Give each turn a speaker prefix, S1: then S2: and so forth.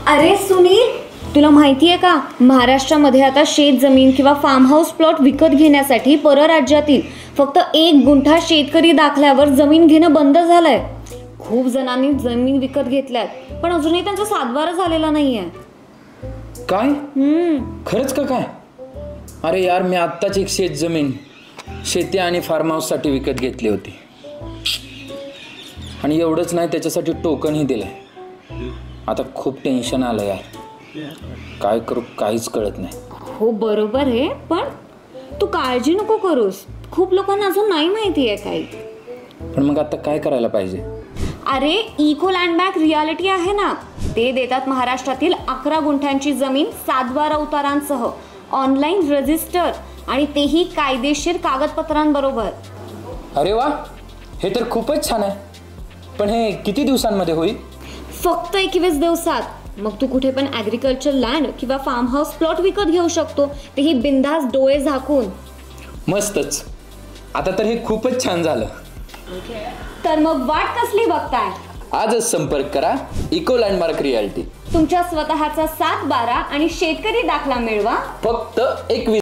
S1: अरे सुनील, तुला माहिती आहे का, महाराष्ट्रामध्ये आता शेत जमीन किंवा फार्म हाऊस प्लॉट विकत घेण्यासाठी परराज्यातील फक्त 1 गुंठा शेतकरी दाखल्यावर जमीन घेणं बंद झालंय. खूप जणांनी जमीन विकत घेतल्यात, पण अजूनही त्यांचा सातबारा झालेला नाहीये.
S2: काय? खरंच का काय? अरे यार, मी आत्ताच एक शेत जमीन शेती आणि फार्म हाऊससाठी विकत घेतली होती. आणि एवढंच नाही, त्याच्यासाठी टोकनही दिलंय. आता खूप टेन्शन आलं यार, काय करू काहीच कळत नाही.
S1: हो बरोबर आहे, पण तू काळजी नको करूस. खूप लोकांना अजून नाही माहिती आहे काही.
S2: पण मग आता काय करायला पाहिजे?
S1: अरे इको लँड बँक रियालिटी आहे ना, ते देतात महाराष्ट्रातील 11 गुंठ्यांची जमीन सातबारा उतारांसह, ऑनलाईन रजिस्टर आणि तेही कायदेशीर कागदपत्रांबरोबर.
S2: अरे वा, हे तर खूपच छान आहे. पण हे किती दिवसांमध्ये होईल?
S1: फक्त 21 दिवसात. मग तू कुठे पण ॲग्रिकल्चर लँड किंवा फार्म हाऊस प्लॉट विकत घेऊ शकतो, तेही बिंदास डोळे झाकून.
S2: मस्तच. आता तर हे खूपच छान झालं.
S1: तर मग वाट कसली बघताय?
S2: आजच संपर्क करा इको लँडमार्क रियालिटी.
S1: तुमच्या स्वतःचा सातबारा आणि शेतकरी दाखला मिळवा
S2: फक्त 21